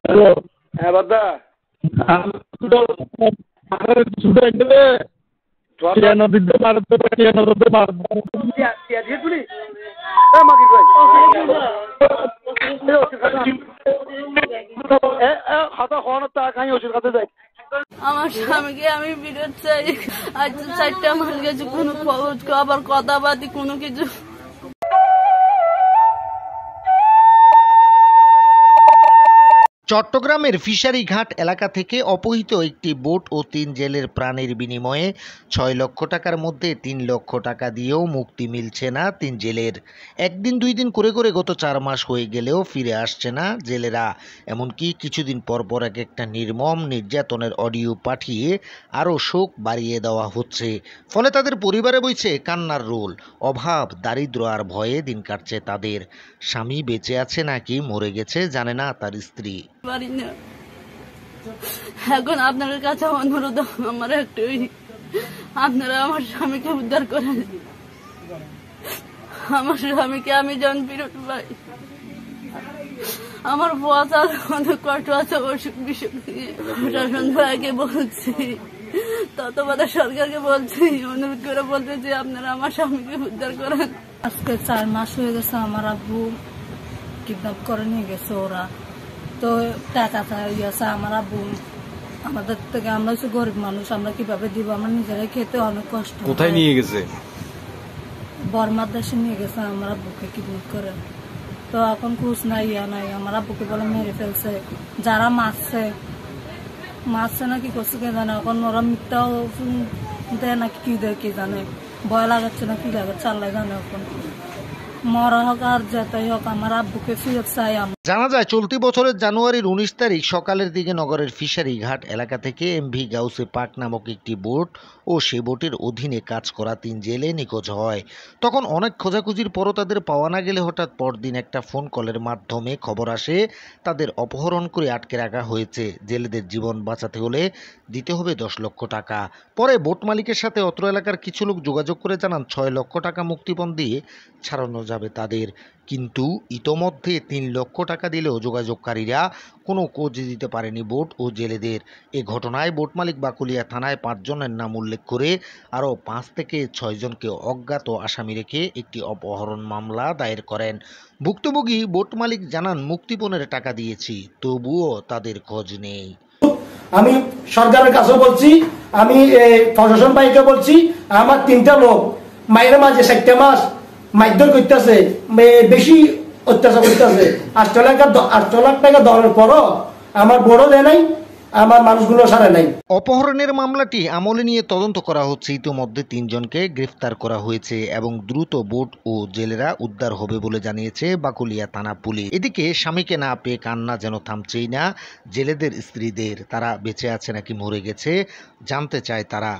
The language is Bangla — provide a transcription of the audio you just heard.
হ্যালো। হ্যাঁ বাদা আমার স্বামীকে আমি বিরত চাই। আজ 4টা মাস গেছে, কোনো খবর কথাবার্তি কোনো কিছু। চট্টগ্রামের ফিশারি ঘাট এলাকা থেকে অপহৃত একটি বোট ও 3 জেলের প্রাণের বিনিময়ে 6 লক্ষ টাকার মধ্যে 3 লক্ষ টাকা দিয়েও মুক্তি মিলছে না 3 জেলের। একদিন 2 দিন করে করে গত 4 মাস হয়ে গেলেও ফিরে আসছে না জেলেরা। এমনকি কিছুদিন পর পর এক একটা নির্মম নির্যাতনের অডিও পাঠিয়ে আরও শোক বাড়িয়ে দেওয়া হচ্ছে। ফলে তাদের পরিবারে বইছে কান্নার রোল। অভাব, দারিদ্র আর ভয়ে দিন কাটছে তাদের। স্বামী বেঁচে আছে নাকি মরে গেছে জানে না তার স্ত্রী। পারি না। এখন আপনাদের কাছে অনুরোধ আমার একটাই, আপনারা আমার স্বামীকে উদ্ধার করেন। আমার স্বামীকে আমি যখন ফিরত পাই, আমার বছর অনেক কষ্ট আছে অসুখ বিসুখ দিয়ে। প্রশাসন ভাইকে বলছি, তত্ত্বাবধায়ক সরকারকে বলছি, অনুরোধ করে বলতেছি আপনারা আমার স্বামীকে উদ্ধার করেন। আজকে 4 মাস হয়ে গেছে আমার আব্বু কিডন্যাপ করে নিয়ে গেছে ওরা। তো টাকা চাইছে আমার আব্বু আমাদের থেকে। আমরা হচ্ছে গরিব মানুষ, আমরা কিভাবে দিব? আমরা নিজেরাই খেতে অনেক কষ্ট। কোথায় নিয়ে গেছে? বর্মার দেশে নিয়ে গেছে আমার আব্বুকে কিডন্যাপ করে। তো এখন খোঁজ নাই, ইয়া নাই। আমার আব্বুকে বলে মেরে ফেলছে। যারা মারছে না কি করছে কে জানে। এখন ওরা মিথ্যাও দেয় নাকি কি দেয় কে জানে। ভয় লাগাচ্ছে না কি লাগাচ্ছে আল্লাহ জানে। এখন মরা হোক আর যেটাই হোক আমার আব্বুকে ফিরত চাই। জানা যায় চলতি বছরের জানুয়ারির 19 তারিখ সকালের দিকে নগরের ফিশারি ঘাট এলাকা থেকে এমভি গাউসে পার্ক নামক একটি বোট ও সে বোটের অধীনে কাজ করা 3 জেলে নিখোঁজ হয়। তখন অনেক খোঁজাখুঁজির পরও তাদের পাওয়া না গেলে হঠাৎ পরদিন একটা ফোন কলের মাধ্যমে খবর আসে তাদের অপহরণ করে আটকে রাখা হয়েছে। জেলেদের জীবন বাঁচাতে হলে দিতে হবে 10 লক্ষ টাকা। পরে বোট মালিকের সাথে অত্র এলাকার কিছু লোক যোগাযোগ করে জানান 6 লক্ষ টাকা মুক্তিপণ দিয়ে ছাড়ানো যাবে তাদের। কিন্তু ইতোমধ্যে 3 লক্ষ টাকা দিলেও যোগাযোগকারীরা কোনো খোঁজ দিতে পারেনি বোট ও জেলেদের। এ ঘটনায় বোট মালিক বাকুলিয়া থানায় 5 জনের নাম উল্লেখ করে আরও 5 থেকে 6 জনকে অজ্ঞাত আসামি রেখে একটি অপহরণ মামলা দায়ের করেন। ভুক্তভোগী বোট মালিক জানান মুক্তিপণের টাকা দিয়েছি, তবুও তাদের খোঁজ নেই। আমি সরকারের কাছেও বলছি, আমি প্রশাসন ভাইকে বলছি, আমার 3টা লোক মায়ের মাঝে 7টা মাস মারধর করতেছে, বেশি অত্যাচার করতেছে। 8 লাখ টাকা দেওয়ার পরও আমার বড় দেয় নাই, আমার মানুষগুলো সারে নাই। অপহরণের মামলাটি আমলে নিয়ে তদন্ত করা হচ্ছে। ইতিমধ্যে 3 জনকে গ্রেফতার করা হয়েছে এবং দ্রুত বোট ও জেলেরা উদ্ধার হবে বলে জানিয়েছে বাকুলিয়া থানা পুলিশ। এদিকে স্বামীকে না পেয়ে কান্না যেন থামছেই না জেলেদের স্ত্রীদের। তারা বেঁচে আছে নাকি মরে গেছে জানতে চায় তারা।